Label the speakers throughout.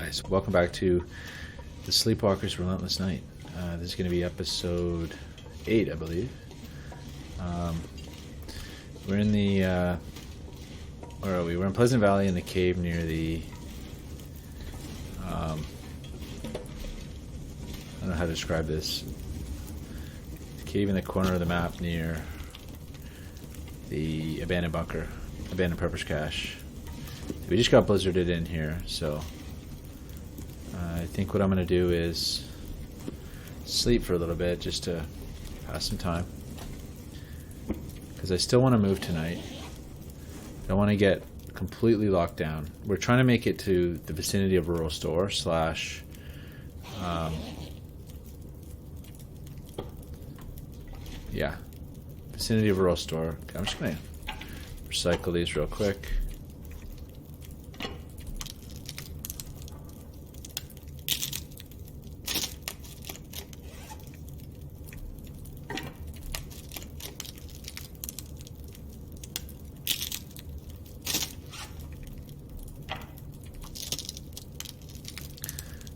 Speaker 1: guys, welcome back to the Sleepwalker's Relentless Night. This is going to be episode 8, I believe. We're in the, where are we? We're in Pleasant Valley in the cave near the, I don't know how to describe this. The cave in the corner of the map near the abandoned bunker, abandoned purpose cache. We just got blizzarded in here, so I think what I'm going to do is sleep for a little bit just to pass some time, because I still want to move tonight. I don't want to get completely locked down. We're trying to make it to the vicinity of rural store slash yeah, vicinity of rural store. Okay, I'm just going to recycle these real quick.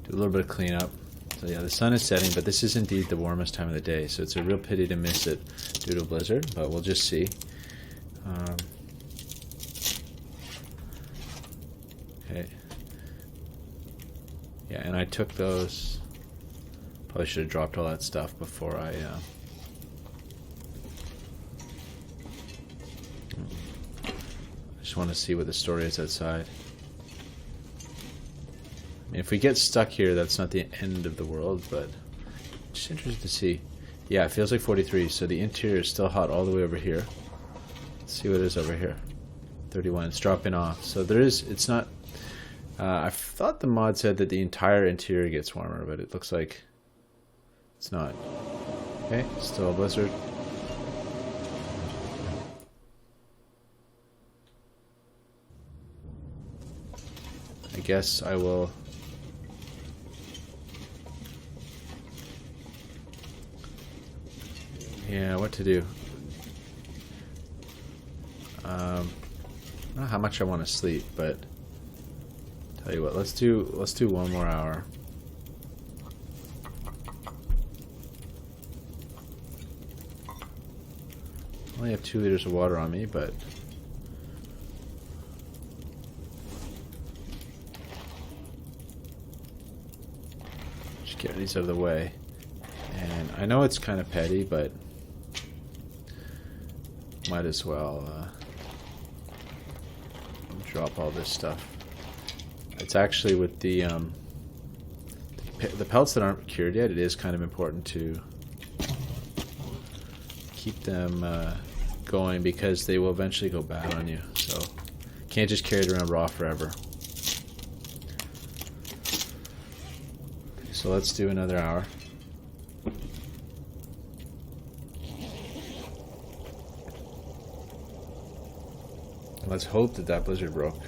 Speaker 1: Do a little bit of cleanup. So yeah, the sun is setting, but this is indeed the warmest time of the day, so it's a real pity to miss it due to a blizzard, but we'll just see. Okay. Yeah, and I took those. Probably should have dropped all that stuff before I just want to see what the story is outside. I mean, if we get stuck here, that's not the end of the world, but just interested to see. Yeah, it feels like 43, so the interior is still hot all the way over here. Let's see what it is over here. 31, it's dropping off. So there is, it's not, I thought the mod said that the entire interior gets warmer, but it looks like it's not. Okay, still a blizzard. I guess I will. Yeah, what to do? I don't know how much I want to sleep, but tell you what, let's do one more hour. I only have 2 liters of water on me, but just get these out of the way. And I know it's kind of petty, but might as well drop all this stuff. It's actually with the pelts that aren't cured yet, it is kind of important to keep them going, because they will eventually go bad on you. So you can't just carry it around raw forever. Okay, so let's do another hour. Let's hope that that blizzard broke.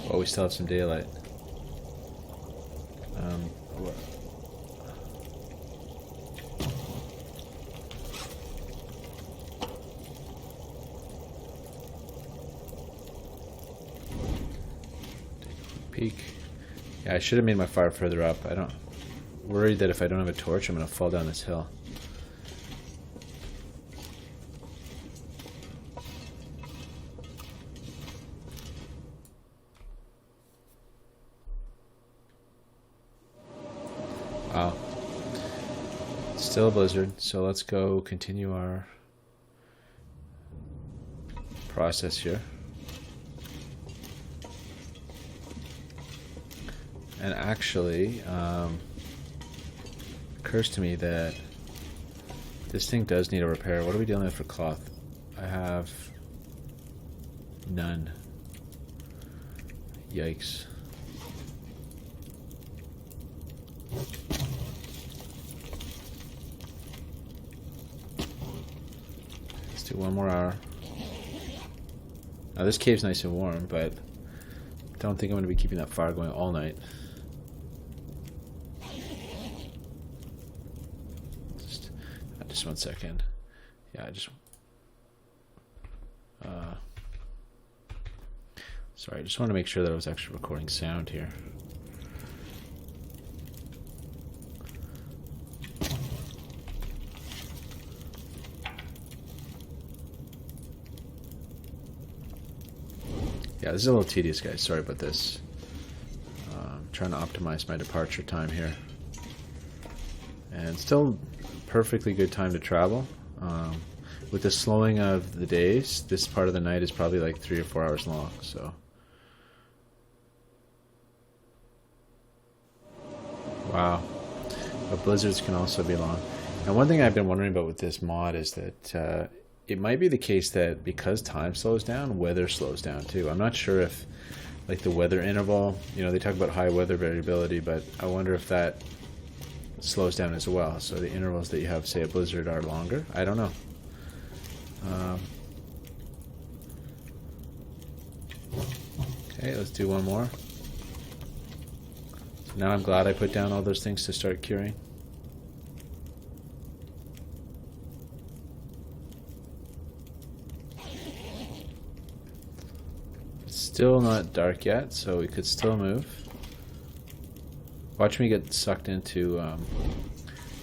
Speaker 1: Oh, we still have some daylight. Peek. Yeah, I should have made my fire further up. I don't worried that if I don't have a torch, I'm gonna fall down this hill. Wow. Still a blizzard, so let's go continue our process here. And actually, occurs to me that this thing does need a repair. What are we dealing with for cloth? I have none. Yikes. Let's do one more hour. Now this cave's nice and warm, but I don't think I'm going to be keeping that fire going all night. Just 1 second. Yeah, I just Sorry, I just want to make sure that I was actually recording sound here. Yeah, this is a little tedious, guys. Sorry about this. I'm trying to optimize my departure time here. And still perfectly good time to travel. With the slowing of the days, this part of the night is probably like 3 or 4 hours long, so. Wow. But blizzards can also be long. And one thing I've been wondering about with this mod is that it might be the case that because time slows down, weather slows down too. I'm not sure if, like, the weather interval, you know, they talk about high weather variability, but I wonder if that slows down as well. So the intervals that you have, say, a blizzard are longer. I don't know. Okay, let's do one more. So now I'm glad I put down all those things to start curing. It's still not dark yet, so we could still move. Watch me get sucked into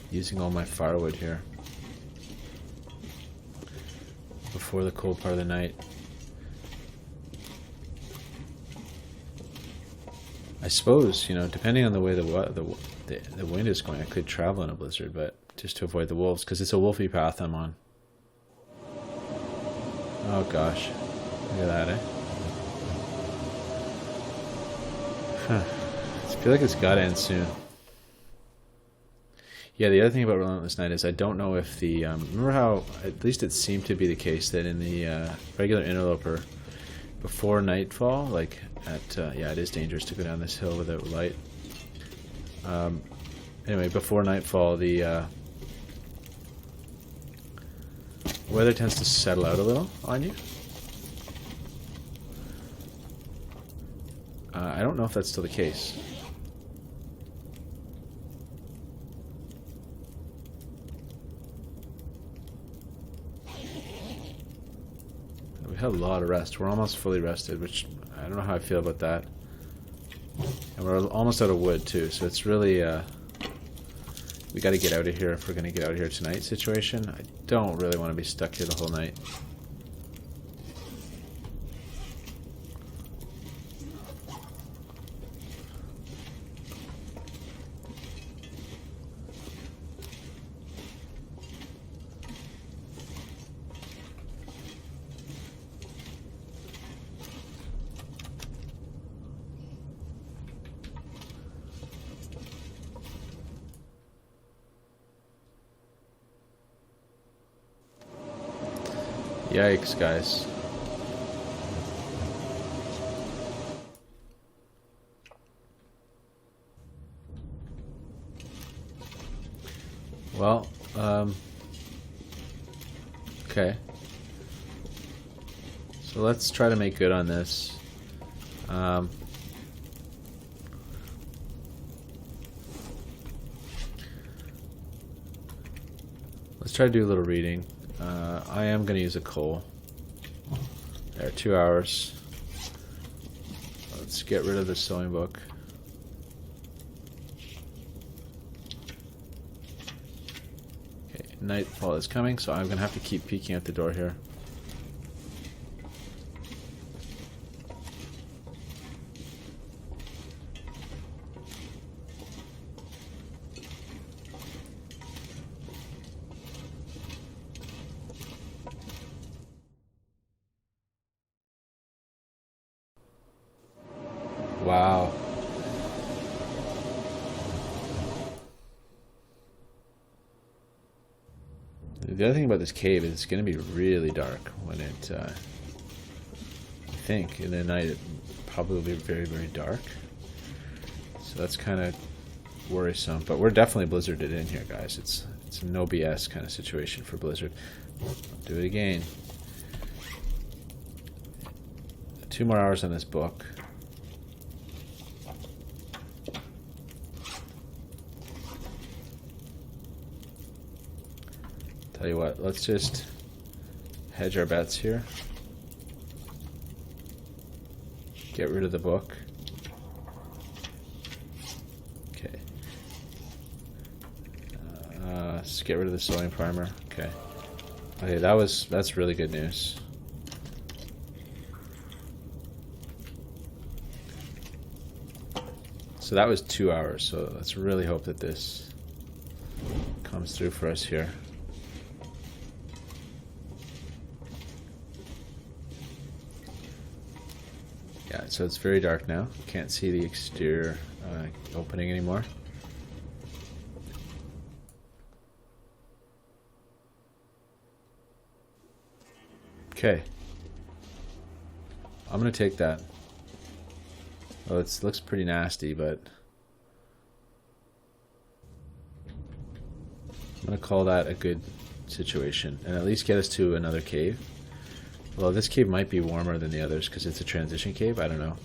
Speaker 1: using all my firewood here before the cold part of the night. I suppose, you know, depending on the way the wind is going, I could travel in a blizzard, but just to avoid the wolves, because it's a wolfy path I'm on. Oh gosh, look at that, eh? Huh. I feel like it's gotta end soon. Yeah, the other thing about Relentless Night is I don't know if the... remember how, at least it seemed to be the case, that in the regular interloper, before nightfall, like at... yeah, it is dangerous to go down this hill without light. Anyway, before nightfall, the weather tends to settle out a little on you. I don't know if that's still the case. We had a lot of rest. We're almost fully rested, which I don't know how I feel about that. And we're almost out of wood too, so it's really we got to get out of here if we're going to get out of here tonight situation. I don't really want to be stuck here the whole night. Yikes, guys. Well, okay. So let's try to make good on this. Let's try to do a little reading. I am going to use a coal. There, 2 hours. Let's get rid of the sewing book. Okay, nightfall is coming, so I'm going to have to keep peeking at the door here. Wow. The other thing about this cave is it's going to be really dark when it, I think, in the night it probably will be very, very dark. So that's kind of worrisome. But we're definitely blizzarded in here, guys. It's a no BS kind of situation for Blizzard. I'll do it again. 2 more hours on this book. Tell you what, let's just hedge our bets here. Get rid of the book. Okay. Let's get rid of the sewing primer. Okay. Okay, that's really good news. So that was 2 hours, so let's really hope that this comes through for us here. Yeah, so it's very dark now. Can't see the exterior opening anymore. Okay. I'm gonna take that. Oh, it looks pretty nasty, but I'm gonna call that a good situation and at least get us to another cave. Well, this cave might be warmer than the others because it's a transition cave. I don't know.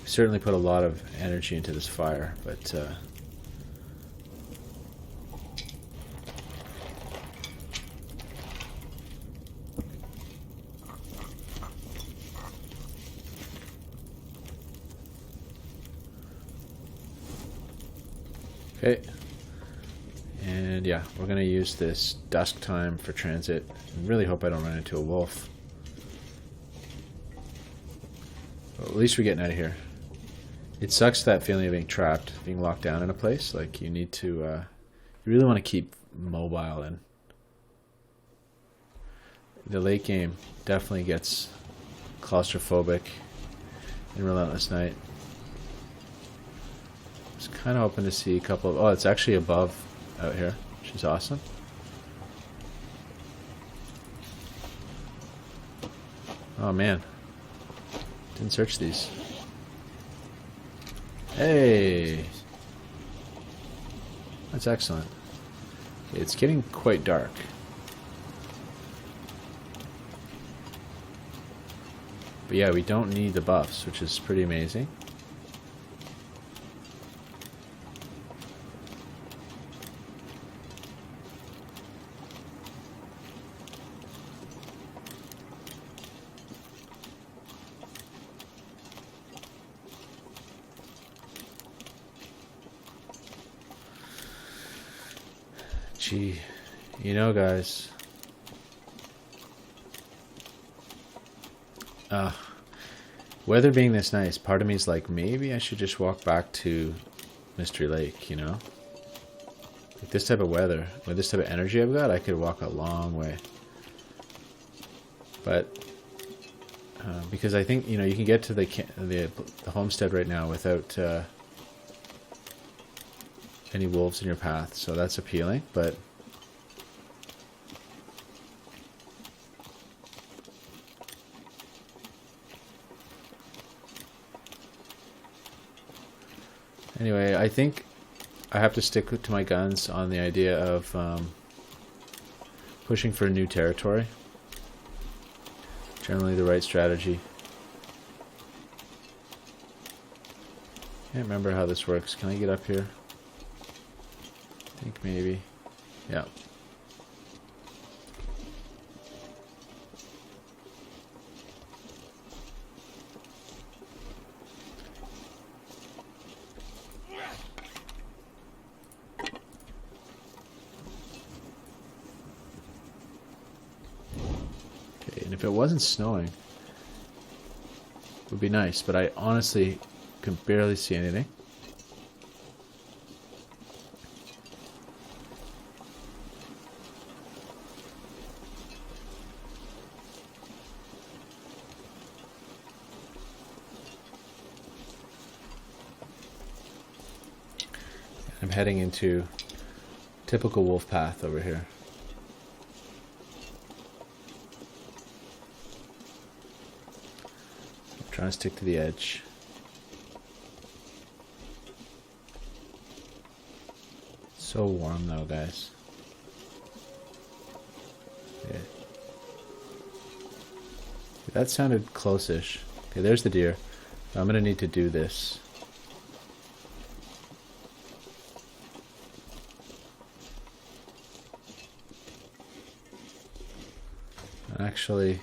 Speaker 1: We certainly put a lot of energy into this fire, but okay. And yeah, we're going to use this dusk time for transit. I really hope I don't run into a wolf. But at least we're getting out of here. It sucks, that feeling of being trapped, being locked down in a place. Like, you need to, you really want to keep mobile. And the late game definitely gets claustrophobic in Relentless Night. I was kind of hoping to see a couple of... Oh, it's actually above out here, which is awesome. Oh man, didn't search these. Hey, that's excellent. Okay, it's getting quite dark. But yeah, we don't need the buffs, which is pretty amazing. Gee, you know, guys, weather being this nice, part of me is like, maybe I should just walk back to Mystery Lake, you know? Like this type of weather, with this type of energy I've got, I could walk a long way. But, because I think, you know, you can get to the homestead right now without any wolves in your path, so that's appealing, but anyway, I think I have to stick to my guns on the idea of pushing for new territory. Generally the right strategy. Can't remember how this works. Can I get up here? I think maybe. Yeah. Okay, and if it wasn't snowing, it would be nice, but I honestly can barely see anything. I'm heading into typical wolf path over here. I'm trying to stick to the edge. So warm though, guys. Yeah. That sounded close-ish. Okay, there's the deer. I'm gonna need to do this. Actually,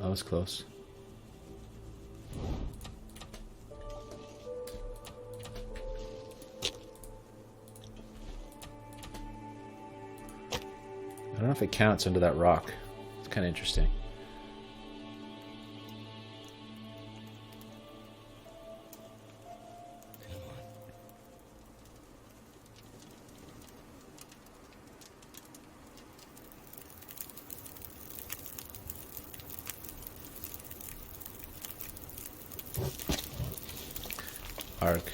Speaker 1: That was close. I don't know if it counts under that rock. It's kind of interesting. Arc.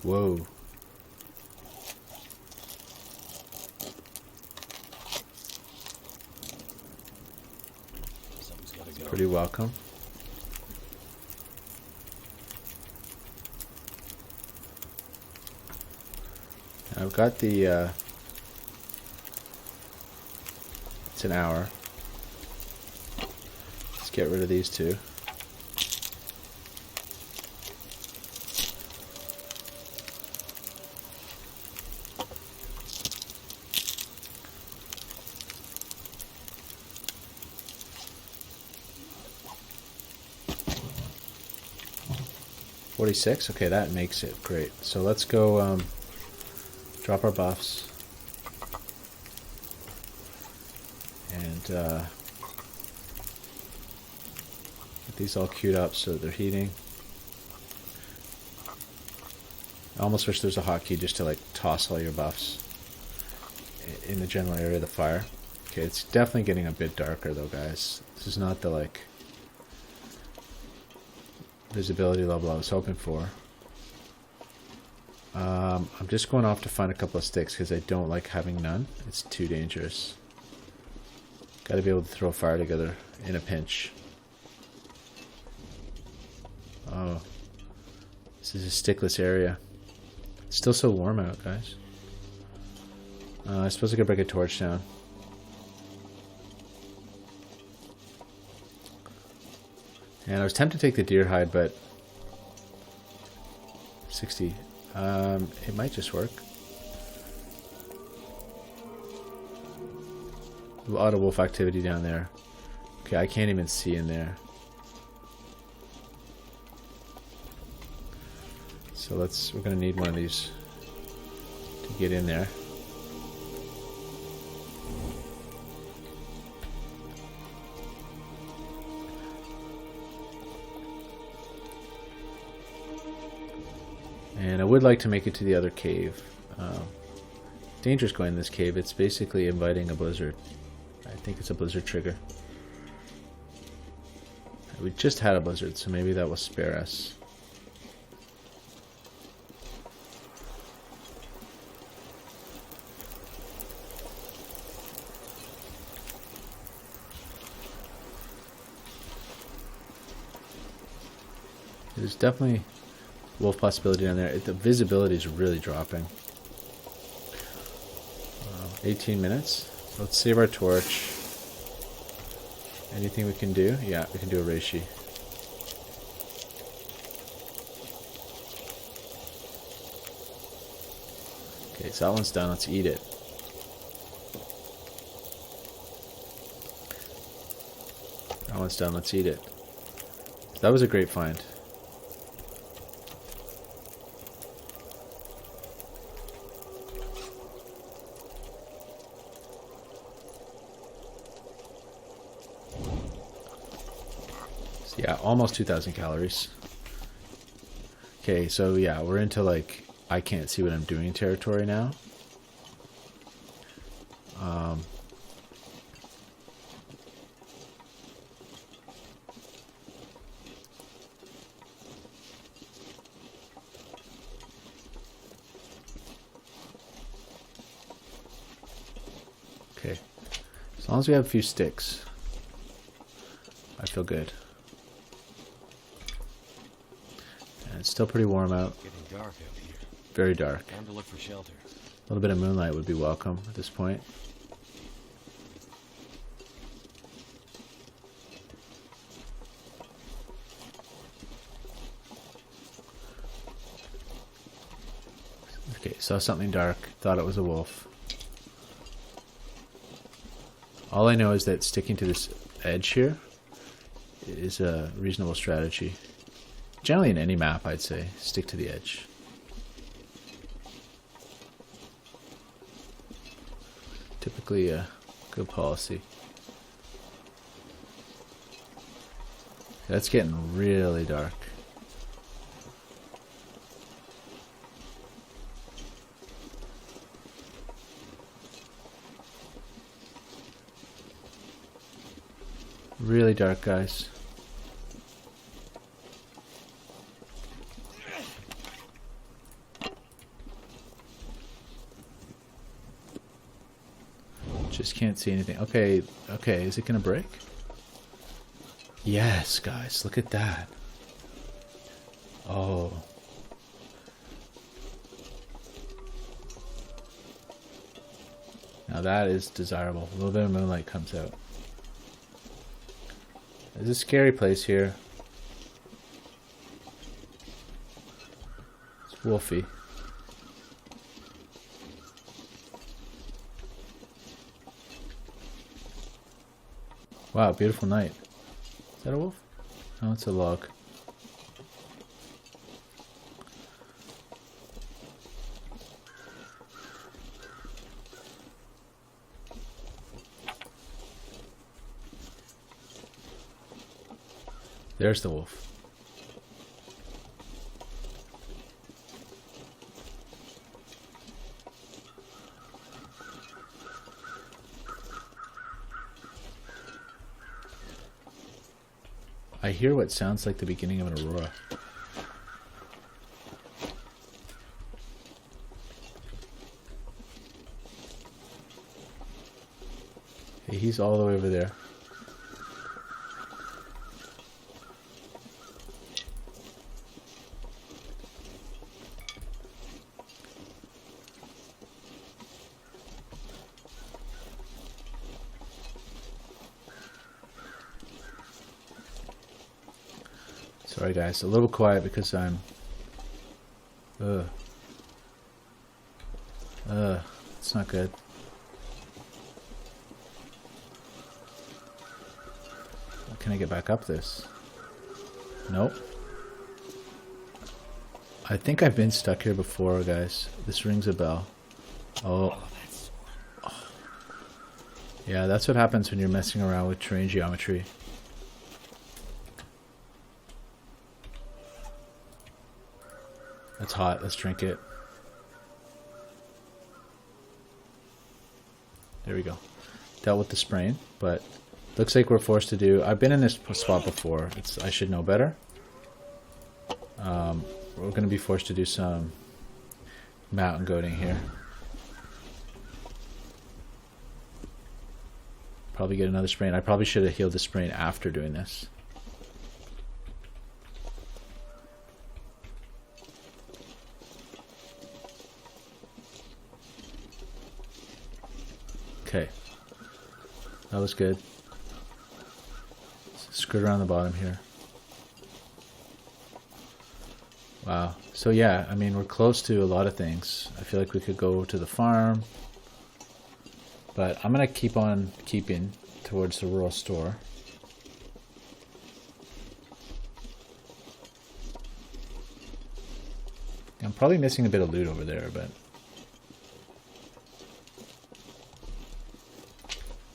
Speaker 1: Whoa. Pretty welcome. I've got the it's an hour. Let's get rid of these two. $46. Okay, that makes it great. So let's go drop our buffs and get these all queued up so that they're heating. I almost wish there's a hotkey just to like toss all your buffs in the general area of the fire. Okay, it's definitely getting a bit darker though, guys. This is not the like visibility level I was hoping for. I'm just going off to find a couple of sticks because I don't like having none. It's too dangerous. Got to be able to throw fire together in a pinch. Oh, this is a stickless area. It's still so warm out, guys. I suppose I could break a torch down. And I was tempted to take the deer hide, but 60. It might just work. A lot of wolf activity down there. Okay, I can't even see in there. So we're gonna need one of these to get in there. And I would like to make it to the other cave. Dangerous going in this cave. It's basically inviting a blizzard. I think it's a blizzard trigger. We just had a blizzard, so maybe that will spare us. There's definitely wolf possibility down there. The visibility is really dropping. 18 minutes. Let's save our torch. Anything we can do? Yeah, we can do a reishi. Okay, so that one's done. Let's eat it. That one's done. Let's eat it. That was a great find. Yeah, almost 2,000 calories. Okay, so yeah, we're into like I can't see what I'm doing territory now. Okay, as long as we have a few sticks, I feel good. It's still pretty warm out.
Speaker 2: Getting dark out here.
Speaker 1: Very dark.
Speaker 2: Time to look for shelter.
Speaker 1: A little bit of moonlight would be welcome at this point. Okay, saw something dark. Thought it was a wolf. All I know is that sticking to this edge here is a reasonable strategy. Generally in any map, I'd say, stick to the edge. Typically a good policy. That's getting really dark. Really dark, guys. Just can't see anything. Okay, okay, is it gonna break? Yes, guys, look at that. Oh. Now that is desirable. A little bit of moonlight comes out. There's a scary place here. It's wolfy. Wow, beautiful night. Is that a wolf? No, it's a log. There's the wolf. I hear what sounds like the beginning of an aurora. Hey, he's all the way over there. Sorry guys, a little quiet because I'm it's not good. Can I get back up this? Nope. I think I've been stuck here before, guys. This rings a bell. Oh. Yeah, that's what happens when you're messing around with terrain geometry. That's hot. Let's drink it. There we go. Dealt with the sprain, but looks like we're forced to do... I've been in this spot before. I should know better. We're going to be forced to do some mountain goating here. Probably get another sprain. I probably should have healed the sprain after doing this. Okay, that was good. Skirt around the bottom here. Wow. So yeah, I mean, we're close to a lot of things. I feel like we could go to the farm, but I'm gonna keep on keeping towards the rural store. I'm probably missing a bit of loot over there, but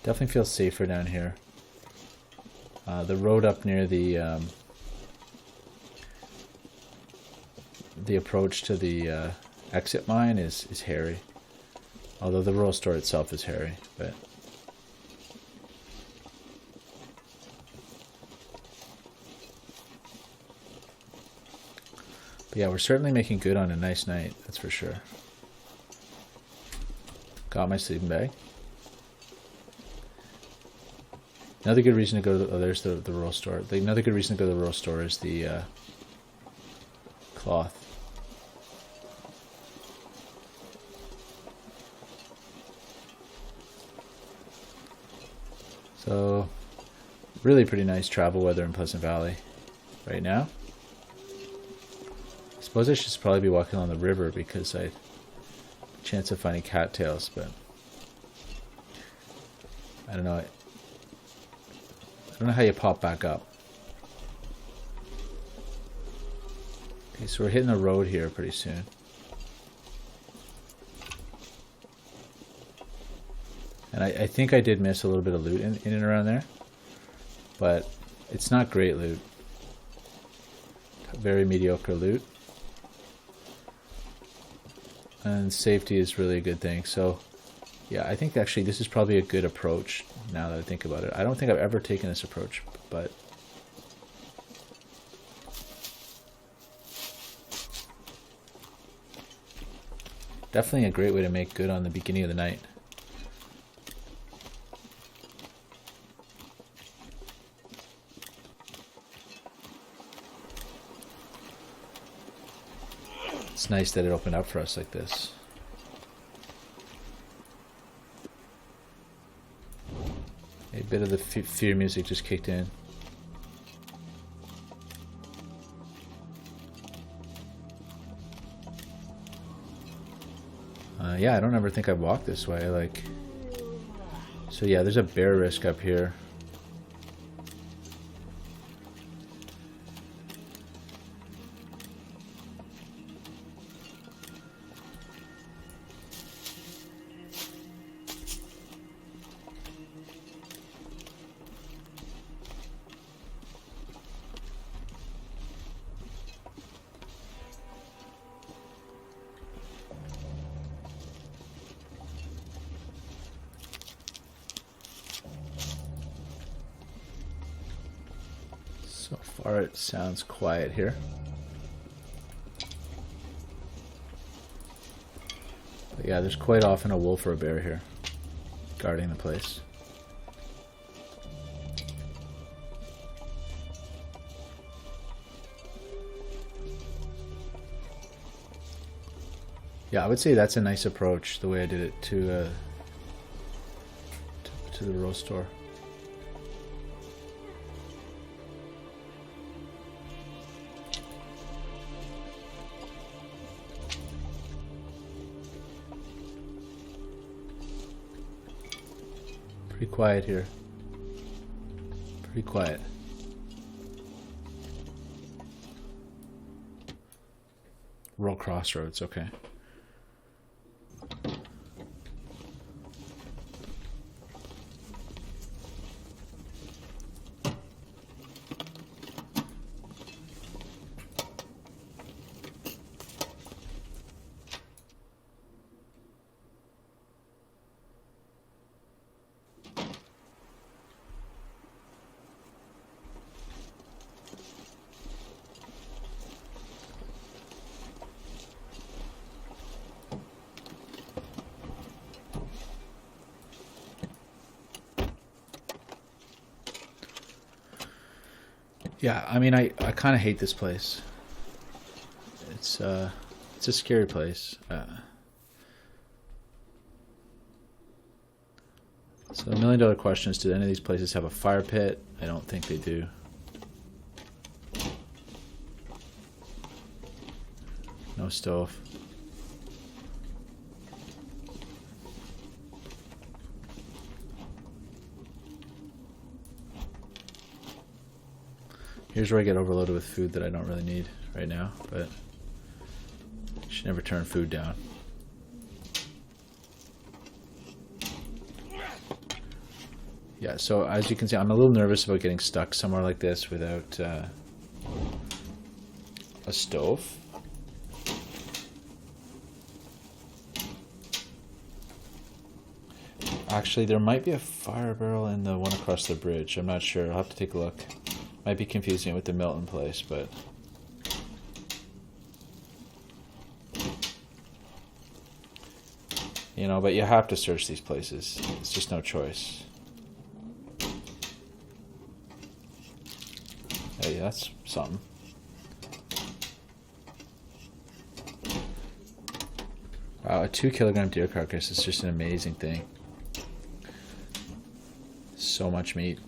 Speaker 1: definitely feels safer down here. The road up near the approach to the exit mine is hairy. Although the rural store itself is hairy, but yeah, we're certainly making good on a nice night, that's for sure. Got my sleeping bag. Another good reason to go to there's the rural store. Another good reason to go to the rural store is the cloth. So, really pretty nice travel weather in Pleasant Valley right now. I suppose I should probably be walking on the river because I have a chance of finding cattails, but I don't know. I don't know how you pop back up. Okay, so we're hitting the road here pretty soon. And I think I did miss a little bit of loot in and around there. But it's not great loot. Very mediocre loot. And safety is really a good thing. So, yeah, I think actually this is probably a good approach now that I think about it. I don't think I've ever taken this approach, but... definitely a great way to make good on the beginning of the night. It's nice that it opened up for us like this. A bit of the fear music just kicked in. Yeah, I don't ever think I've walked this way. Like, so yeah, there's a bear risk up here. So far it sounds quiet here. But yeah, there's quite often a wolf or a bear here, guarding the place. Yeah, I would say that's a nice approach, the way I did it to the rose store. Pretty quiet here. Pretty quiet. Rural crossroads, okay. Yeah, I mean, I kind of hate this place. It's a scary place. So the $1 million question is, do any of these places have a fire pit? I don't think they do. No stove. Here's where I get overloaded with food that I don't really need right now, but you should never turn food down. Yeah, so as you can see, I'm a little nervous about getting stuck somewhere like this without a stove. Actually, there might be a fire barrel in the one across the bridge. I'm not sure. I'll have to take a look. Might be confusing it with the Milton place, but... you know, but you have to search these places. It's just no choice. Hey, that's something. Wow, a 2-kilogram deer carcass is just an amazing thing. So much meat.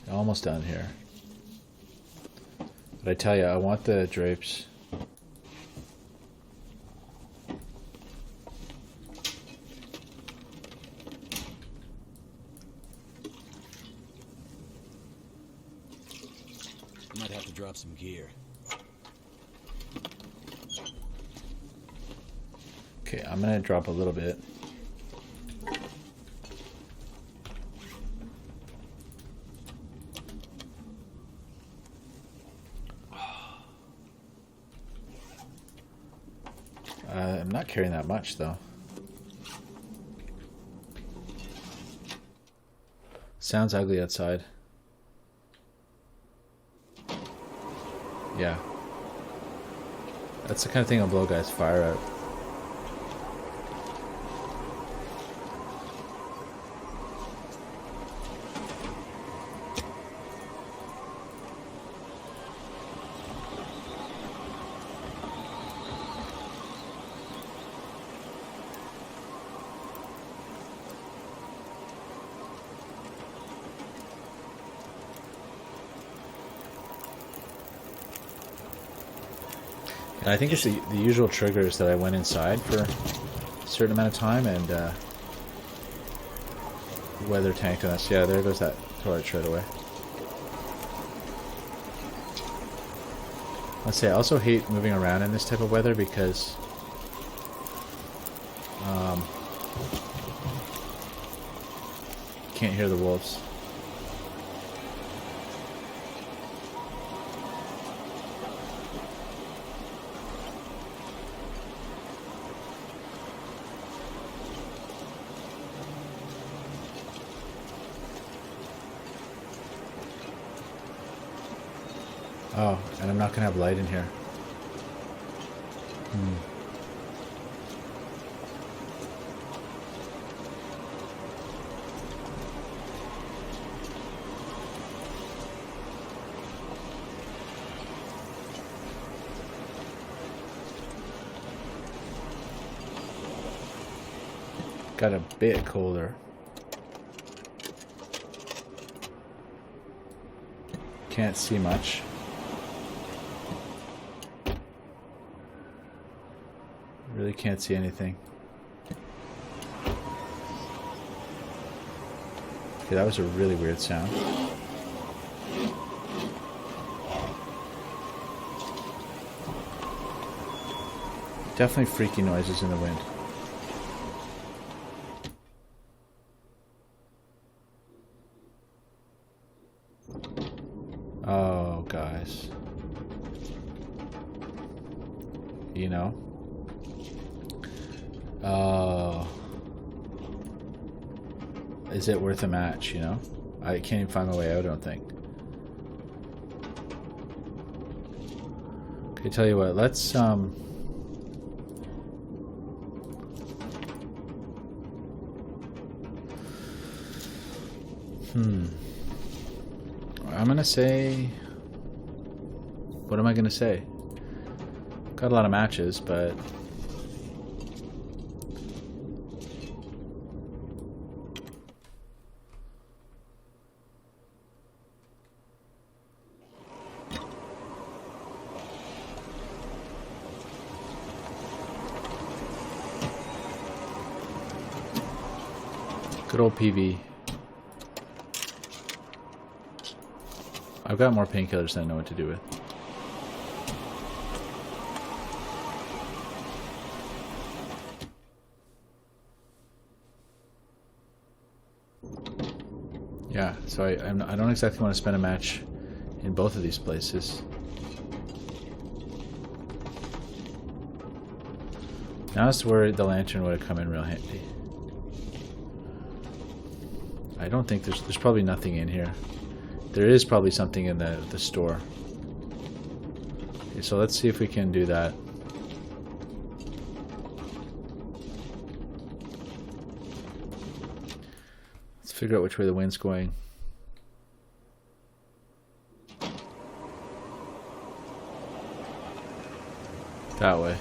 Speaker 1: Almost done here. But I tell you, I want the drapes.
Speaker 2: drop some gear.
Speaker 1: Okay, I'm gonna drop a little bit. I'm not carrying that much though. Sounds ugly outside. Yeah. That's the kind of thing that'll blow guys' fire out. And I think it's the usual triggers that I went inside for a certain amount of time and weather tanked on us. Yeah, there goes that torch right away. Let's say I also hate moving around in this type of weather because can't hear the wolves. Oh, and I'm not gonna have light in here. Got a bit colder. Can't see much. Really can't see anything. Okay, that was a really weird sound. Definitely freaky noises in the wind. Oh, guys. You know? Oh. Is it worth a match, you know? I can't even find my way out, I don't think. Okay, tell you what, let's, I'm gonna say... What am I gonna say? Got a lot of matches, but... Good old PV. I've got more painkillers than I know what to do with. Yeah, so I don't exactly want to spend a match in both of these places. Now it's where the lantern would have come in real handy. I don't think there's probably nothing in here. There is probably something in the store. Okay, so let's see if we can do that. Let's figure out which way the wind's going. That way.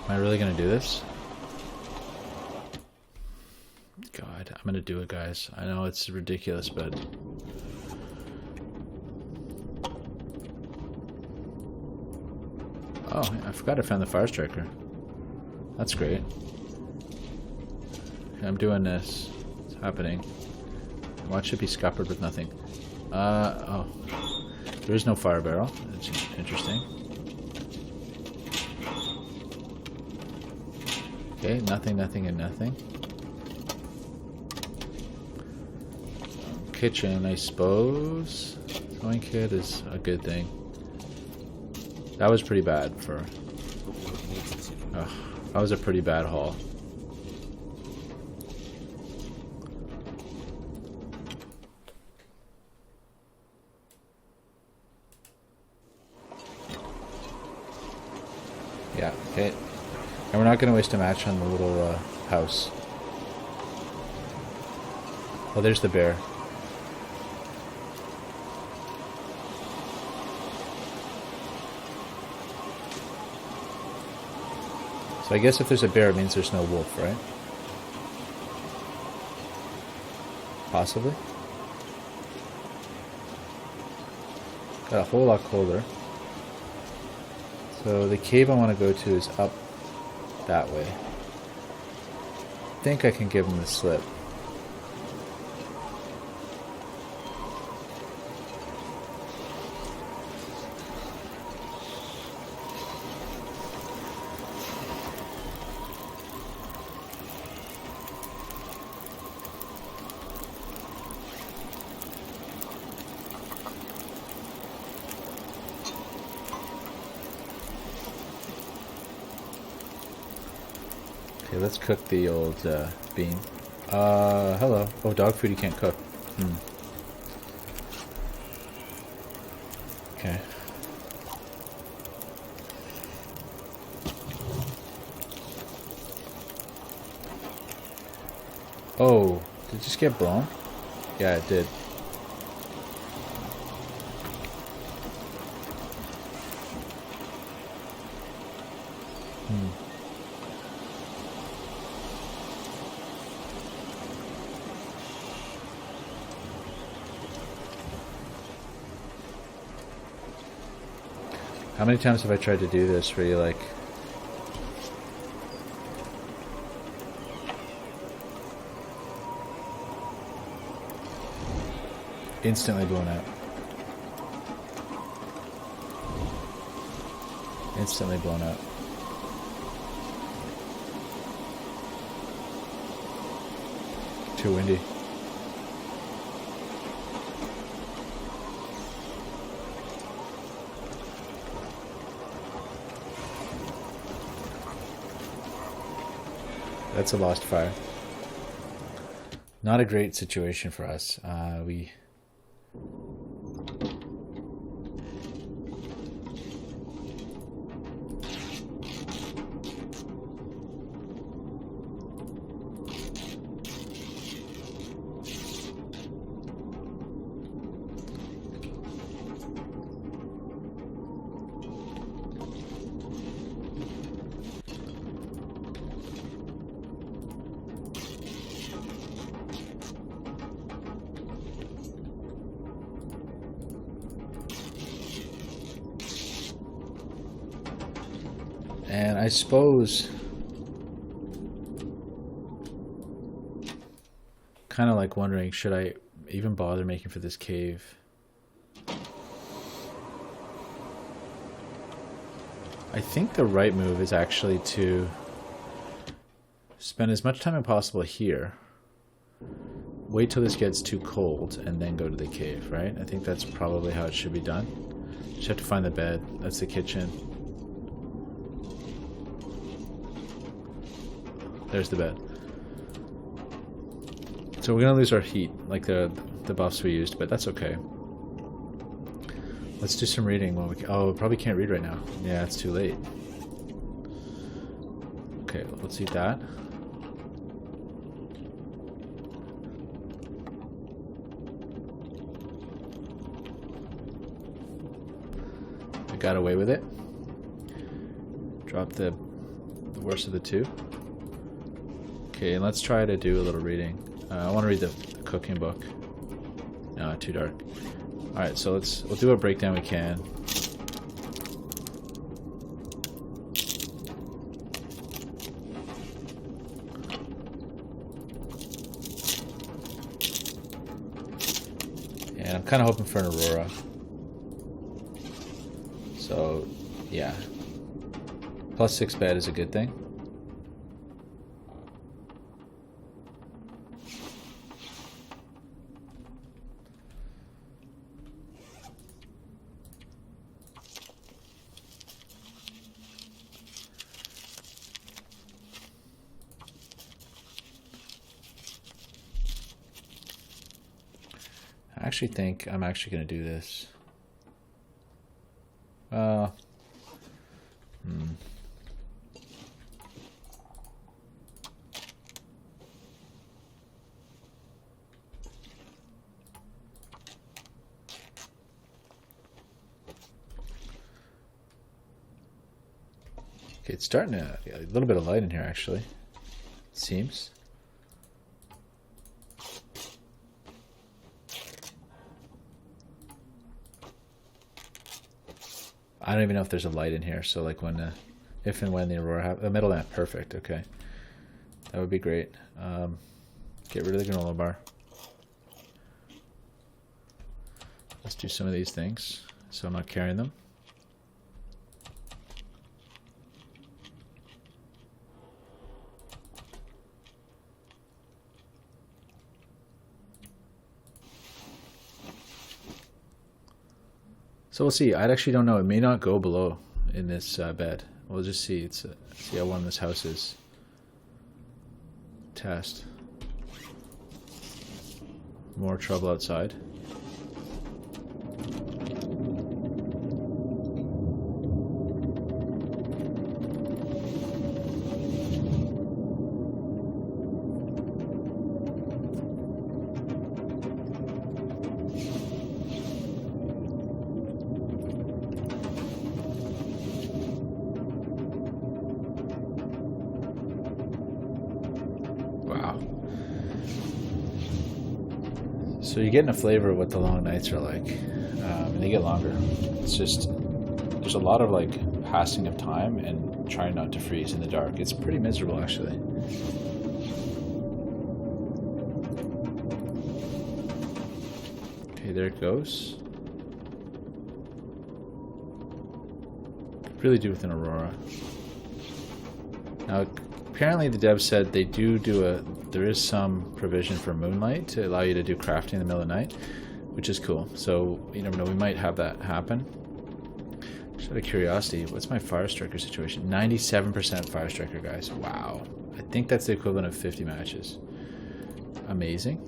Speaker 1: Am I really gonna do this? God, I'm gonna do it, guys. I know it's ridiculous, but... Oh, I forgot I found the fire striker. That's great. I'm doing this. It's happening. Watch it be scuppered with nothing. Oh. There is no fire barrel. That's interesting. Okay, nothing, nothing, and nothing. Kitchen, I suppose. Throwing kit is a good thing. That was pretty bad for... that was a pretty bad haul. Yeah, okay. And we're not going to waste a match on the little house. Oh, there's the bear. So I guess if there's a bear, it means there's no wolf, right? Possibly. Got a whole lot colder. So the cave I want to go to is up that way. I think I can give him the slip. Okay, let's cook the old bean. Hello. Oh, dog food you can't cook. Okay. Oh, did it just get blown? Yeah, it did. How many times have I tried to do this where you like... instantly blown out. Instantly blown out. Too windy. That's a lost fire. Not a great situation for us. We... And I suppose, kind of like wondering, should I even bother making for this cave? I think the right move is actually to spend as much time as possible here, wait till this gets too cold, and then go to the cave, right? I think that's probably how it should be done. Just have to find the bed. That's the kitchen. There's the bed. So we're gonna lose our heat, like the buffs we used, but that's okay. Let's do some reading while we can. Oh, we probably can't read right now. Yeah, it's too late. Okay, let's eat that. I got away with it. Drop the worst of the two. Okay, and let's try to do a little reading. I want to read the cooking book. No, too dark. Alright, so we'll do a breakdown we can. And I'm kind of hoping for an Aurora. So, yeah. +6 bed is a good thing. I actually think I'm actually going to do this. Okay, it's starting to get a little bit of light in here, actually. It seems. I don't even know if there's a light in here, so like when, if and when the Aurora happens, the middle lamp, perfect, okay. That would be great. Get rid of the granola bar. Let's do some of these things, so I'm not carrying them. So we'll see. I actually don't know. It may not go below in this bed. We'll just see. It's see how warm this house is. Test. More trouble outside. So you're getting a flavor of what the long nights are like, and they get longer. It's just, there's a lot of like passing of time and trying not to freeze in the dark. It's pretty miserable, actually. Okay, there it goes. Could really do with an Aurora. Now, apparently the devs said they do there is some provision for moonlight to allow you to do crafting in the middle of the night, which is cool. So you never know, we might have that happen. Just out of curiosity, what's my Fire Striker situation? 97% Fire Striker, guys. Wow. I think that's the equivalent of 50 matches. Amazing.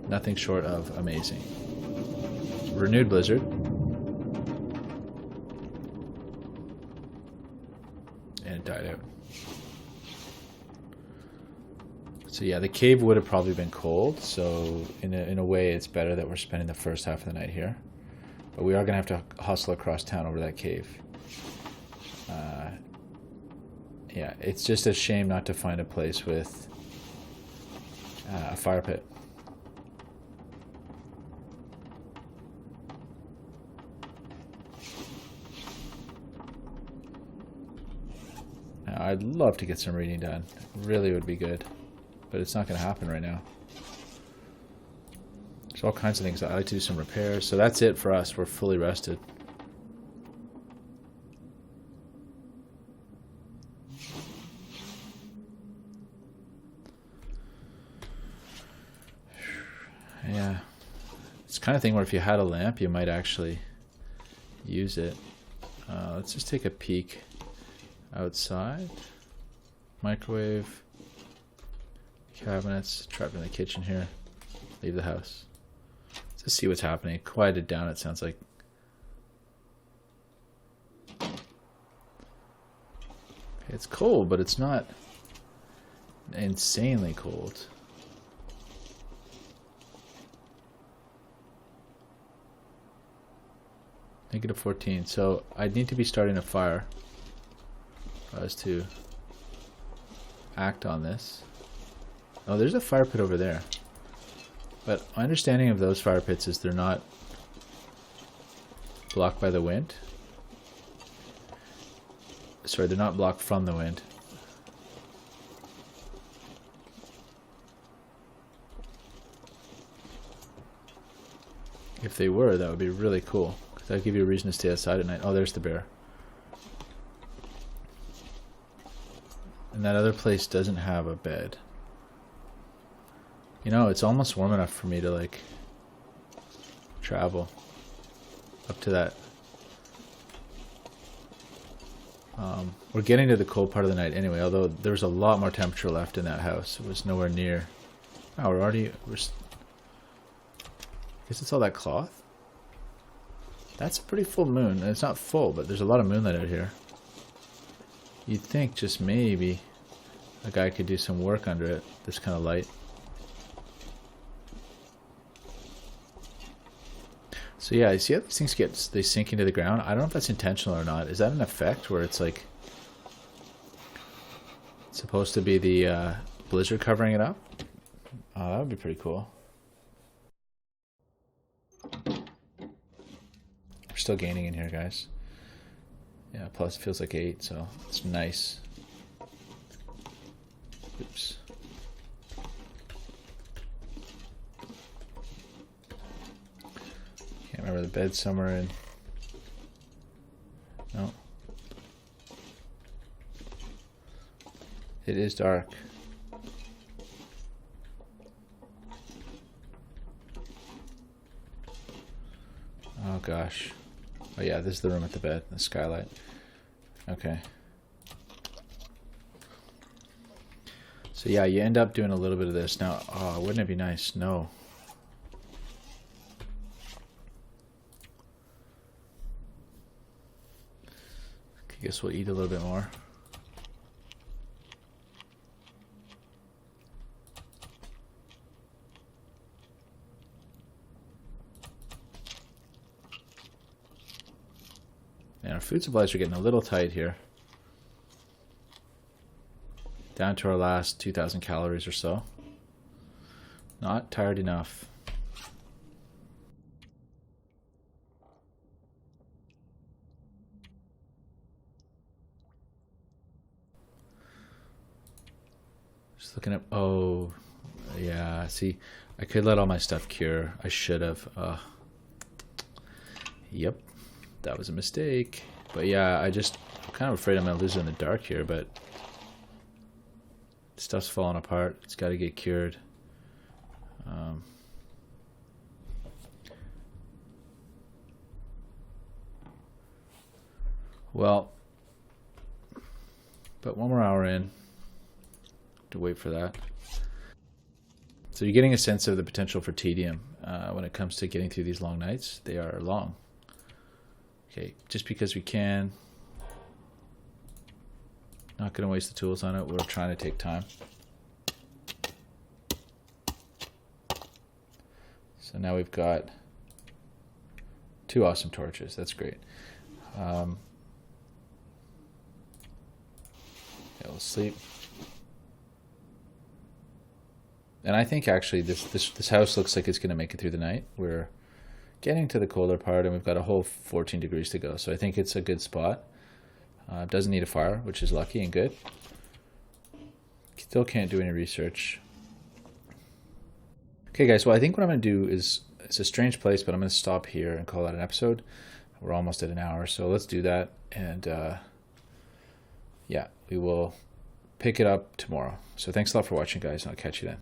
Speaker 1: Nothing short of amazing. Renewed Blizzard. And it died out. So yeah, the cave would have probably been cold, so in a way it's better that we're spending the first half of the night here. But we are going to have to hustle across town over that cave. Yeah, it's just a shame not to find a place with a fire pit. Now, I'd love to get some reading done. It really would be good. But it's not going to happen right now. There's all kinds of things. I like to do some repairs. So that's it for us. We're fully rested. Yeah. It's the kind of thing where if you had a lamp, you might actually use it. Let's just take a peek outside. Microwave. Cabinets, trapped in the kitchen here. Leave the house. Let's just see what's happening. Quieted down, it sounds like. It's cold, but it's not insanely cold. -14. So I'd need to be starting a fire for us to act on this. Oh, there's a fire pit over there. But my understanding of those fire pits is they're not blocked by the wind. Sorry, they're not blocked from the wind. If they were, that would be really cool. That would give you a reason to stay outside at night. Oh, there's the bear. And that other place doesn't have a bed. You know, it's almost warm enough for me to, like, travel up to that. We're getting to the cold part of the night anyway, although there's a lot more temperature left in that house. It was nowhere near. Oh, I guess it's all that cloth? That's a pretty full moon. And it's not full, but there's a lot of moonlight out here. You'd think just maybe a guy could do some work under it, this kind of light. So yeah, you see how these things they sink into the ground? I don't know if that's intentional or not. Is that an effect where it's like it's supposed to be the blizzard covering it up? Oh, that would be pretty cool. We're still gaining in here, guys. Yeah, plus it feels like 8, so it's nice. Oops. Can't remember the bed somewhere in. No. It is dark. Oh gosh. Oh yeah, this is the room at the bed, the skylight. Okay. So yeah, you end up doing a little bit of this. Now, oh, wouldn't it be nice? No. I guess we'll eat a little bit more. And our food supplies are getting a little tight here. Down to our last 2,000 calories or so. Not tired enough. Just looking at, oh, yeah, see, I could let all my stuff cure. I should have. Yep, that was a mistake. But yeah, I'm kind of afraid I'm going to lose it in the dark here, but stuff's falling apart. It's got to get cured. Well, but 1 more hour in to wait for that. So you're getting a sense of the potential for tedium when it comes to getting through these long nights. They are long. Okay, just because we can. Not going to waste the tools on it. We're trying to take time. So now we've got 2 awesome torches. That's great. Yeah, we'll sleep. And I think actually this house looks like it's going to make it through the night. We're getting to the colder part, and we've got a whole 14 degrees to go. So I think it's a good spot. Doesn't need a fire, which is lucky and good. Still can't do any research. Okay, guys, well, I think what I'm going to do is, it's a strange place, but I'm going to stop here and call that an episode. We're almost at an hour, so let's do that. And yeah, we will pick it up tomorrow. So thanks a lot for watching, guys, and I'll catch you then.